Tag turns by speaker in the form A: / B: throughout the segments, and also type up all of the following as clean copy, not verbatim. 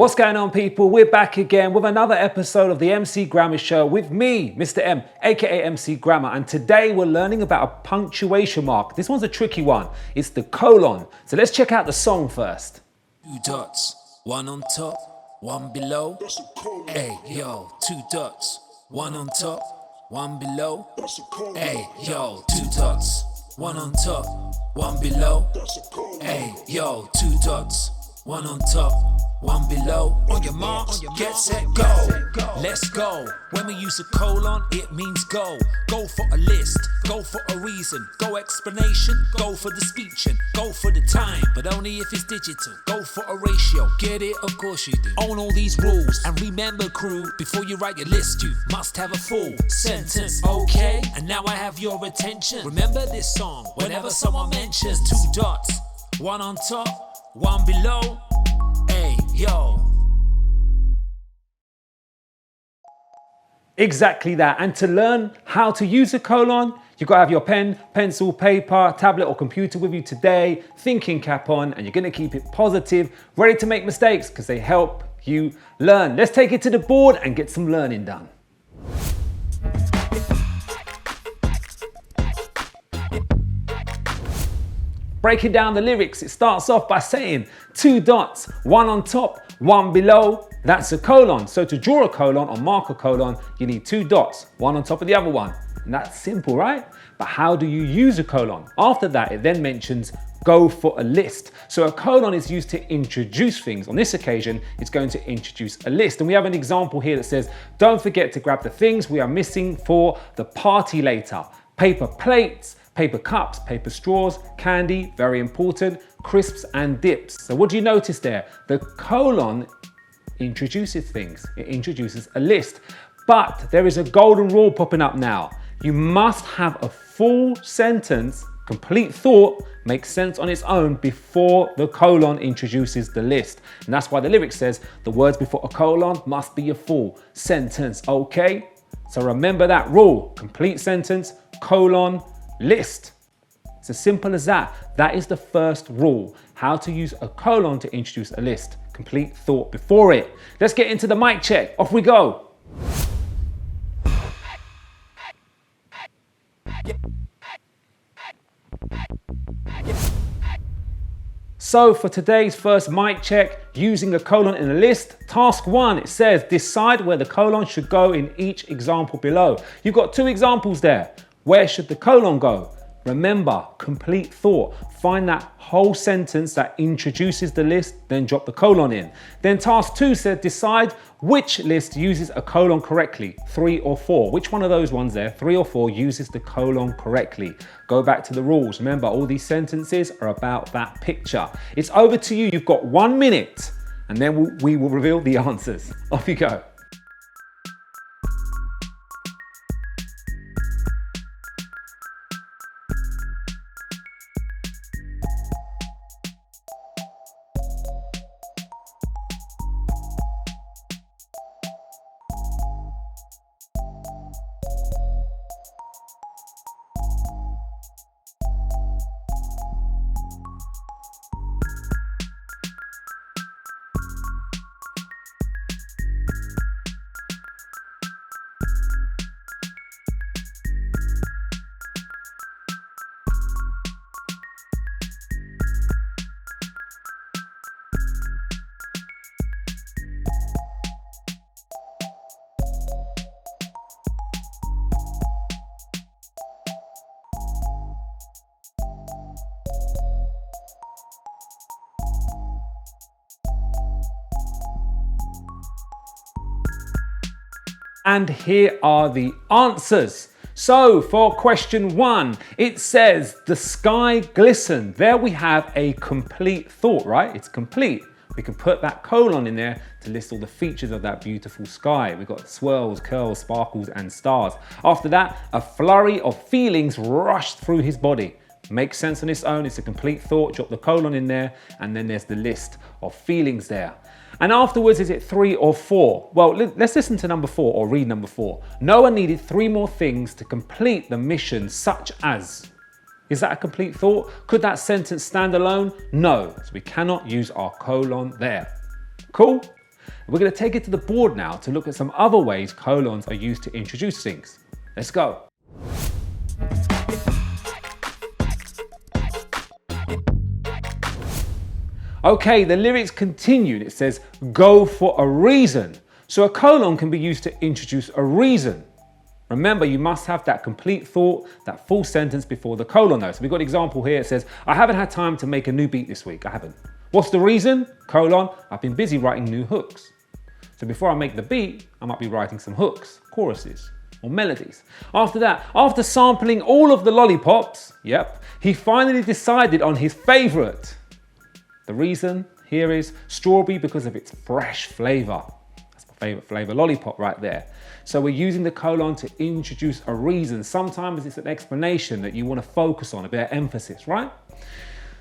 A: What's going on, people? We're back again with another episode of the MC Grammar Show with me, Mr. M, aka MC Grammar, and today we're learning about a punctuation mark. This one's a tricky one. It's the colon. So let's check out the song first.
B: Two dots, one on top, one below. Hey, yo, two dots, one on top, one below. Hey, yo, two dots, one on top, one below. Hey, yo, two dots, one on top, one below. On your marks, get set, go. Let's go. When we use a colon, it means go. Go for a list, go for a reason, go explanation, go for the speech and go for the time. But only if it's digital. Go for a ratio. Get it? Of course you do. Own all these rules and remember, crew, before you write your list, you must have a full sentence. Okay, and now I have your attention. Remember this song whenever someone mentions two dots, one on top, one below. Hey, yo.
A: Exactly that. And to learn how to use a colon, you've got to have your pen, pencil, paper, tablet or computer with you today, thinking cap on, and you're going to keep it positive, ready to make mistakes because they help you learn. Let's take it to the board and get some learning done. Breaking down the lyrics, it starts off by saying two dots, one on top, one below. That's a colon. So to draw a colon or mark a colon, you need two dots, one on top of the other one. And that's simple, right? But how do you use a colon? After that, it then mentions go for a list. So a colon is used to introduce things. On this occasion, it's going to introduce a list. And we have an example here that says, don't forget to grab the things we are missing for the party later. Paper plates, paper cups, paper straws, candy, very important, crisps and dips. So what do you notice there? The colon introduces things. It introduces a list. But there is a golden rule popping up now. You must have a full sentence, complete thought, make sense on its own before the colon introduces the list. And that's why the lyric says the words before a colon must be a full sentence, okay? So remember that rule, complete sentence, colon, list. It's as simple as that. That is the first rule, how to use a colon to introduce a list. Complete thought before it. Let's get into the mic check. Off we go. So for today's first mic check, using a colon in a list, task 1, it says decide where the colon should go in each example below. You've got two examples there. Where should the colon go? Remember, complete thought. Find that whole sentence that introduces the list, then drop the colon in. Then task 2 said decide which list uses a colon correctly, 3 or 4. Which one of those ones there, 3 or 4, uses the colon correctly? Go back to the rules. Remember, all these sentences are about that picture. It's over to you. You've got 1 minute and then we will reveal the answers. Off you go. And here are the answers. So for question 1, it says the sky glistened. There we have a complete thought, right? It's complete. We can put that colon in there to list all the features of that beautiful sky. We've got swirls, curls, sparkles, and stars. After that, a flurry of feelings rushed through his body. Makes sense on its own, it's a complete thought, drop the colon in there, and then there's the list of feelings there. And afterwards, is it 3 or 4? Well, let's listen to number 4 or read number 4. Noah needed 3 more things to complete the mission, such as. Is that a complete thought? Could that sentence stand alone? No, so we cannot use our colon there. Cool? We're going to take it to the board now to look at some other ways colons are used to introduce things. Let's go. Okay, the lyrics continued. It says, go for a reason. So a colon can be used to introduce a reason. Remember, you must have that complete thought, that full sentence before the colon though. So we've got an example here. It says, I haven't had time to make a new beat this week. I haven't. What's the reason? Colon, I've been busy writing new hooks. So before I make the beat, I might be writing some hooks, choruses, or melodies. After that, after sampling all of the lollipops, he finally decided on his favorite. The reason here is strawberry because of its fresh flavor. That's my favorite flavor, lollipop right there. So we're using the colon to introduce a reason. Sometimes it's an explanation that you want to focus on, a bit of emphasis, right?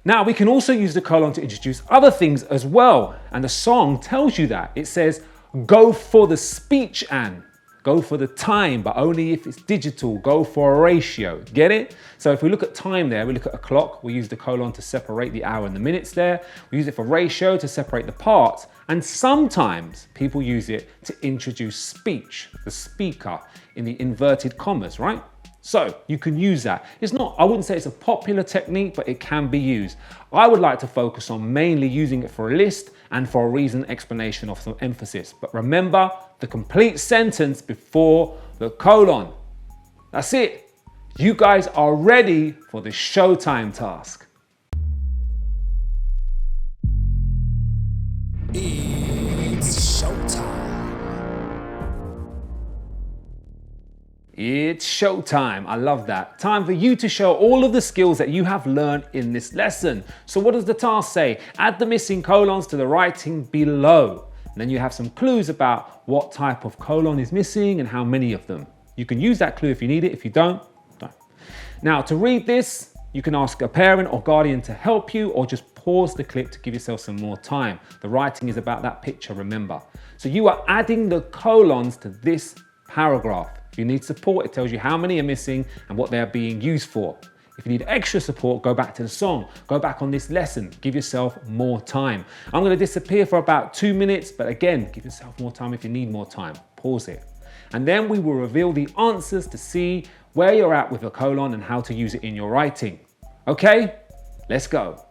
A: Now we can also use the colon to introduce other things as well. And the song tells you that. It says, go for the speech and go for the time, but only if it's digital. Go for a ratio. Get it? So if we look at time there, we look at a clock. We use the colon to separate the hour and the minutes there. We use it for ratio to separate the parts. And sometimes people use it to introduce speech, the speaker in the inverted commas, right? So you can use that. It's not, I wouldn't say it's a popular technique, but it can be used. I would like to focus on mainly using it for a list and for a reason, explanation of some emphasis. But remember the complete sentence before the colon. That's it. You guys are ready for the Showtime task.
B: It's showtime.
A: It's showtime. I love that. Time for you to show all of the skills that you have learned in this lesson. So what does the task say? Add the missing colons to the writing below. And then you have some clues about what type of colon is missing and how many of them. You can use that clue if you need it. If you don't, don't. Now to read this, you can ask a parent or guardian to help you, or just pause the clip to give yourself some more time. The writing is about that picture, remember. So you are adding the colons to this paragraph. If you need support, it tells you how many are missing and what they're being used for. If you need extra support, go back to the song, go back on this lesson, give yourself more time. I'm going to disappear for about 2 minutes, but again, give yourself more time if you need more time. Pause it. And then we will reveal the answers to see where you're at with a colon and how to use it in your writing. Okay, let's go.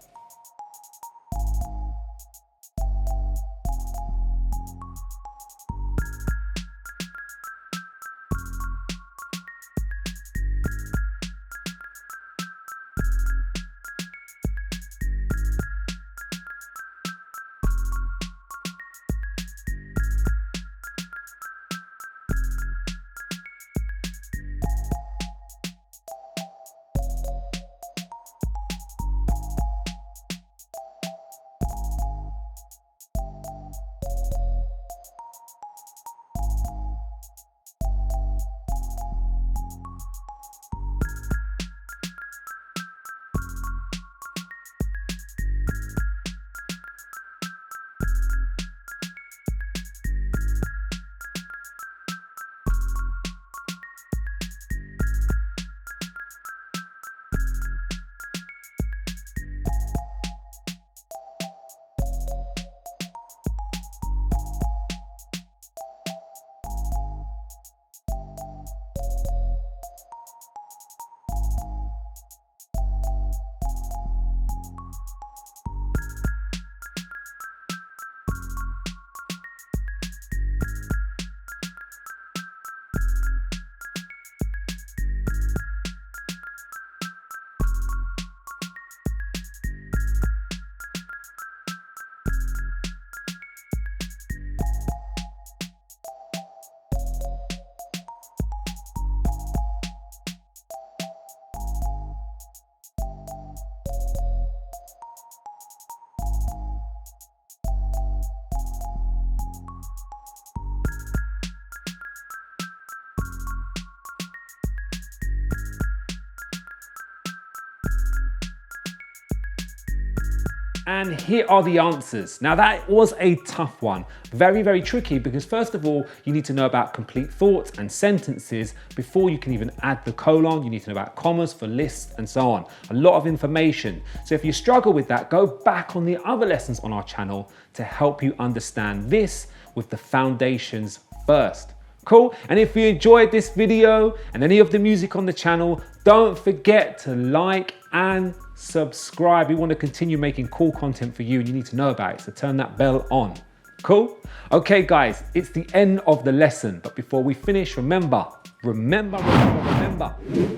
A: And here are the answers. Now that was a tough one. Very, very tricky because first of all, you need to know about complete thoughts and sentences before you can even add the colon. You need to know about commas for lists and so on. A lot of information. So if you struggle with that, go back on the other lessons on our channel to help you understand this, with the foundations first. Cool? And if you enjoyed this video and any of the music on the channel, don't forget to like and subscribe. We want to continue making cool content for you and you need to know about it, so turn that bell on. Cool? Okay guys, it's the end of the lesson, but before we finish, remember,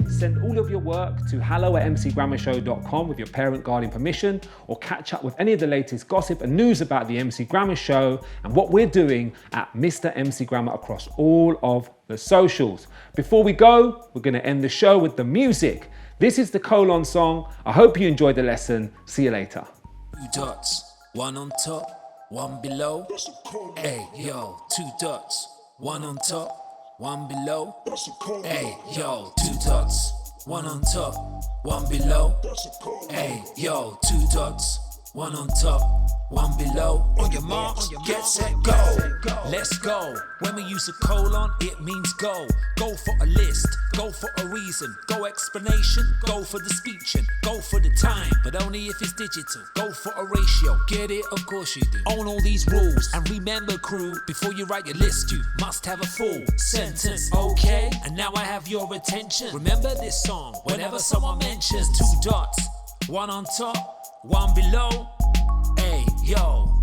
A: send all of your work to hello@mcgrammarshow.com with your parent guardian permission, or catch up with any of the latest gossip and news about the MC Grammar Show and what we're doing at Mr. MC Grammar across all of the socials. Before we go, we're going to end the show with the music. This is the colon song. I hope you enjoyed the lesson. See you later.
B: 2 dots, 1 on top, 1 below. Hey, yo, 2 dots, 1 on top, 1 below. Hey, yo, 2 dots, 1 on top, 1 below. Hey, yo, 2 dots, 1 on top, 1 below. On your marks, get set, go. Let's go. When we use a colon, it means go. Go for a list, go for a reason, go explanation, go for the speech and go for the time, but only if it's digital. Go for a ratio, get it? Of course you do. Own all these rules and remember, crew, before you write your list, you must have a full sentence. Okay, and now I have your attention. Remember this song whenever someone mentions 2 dots, 1 on top, 1 below. Hey, yo.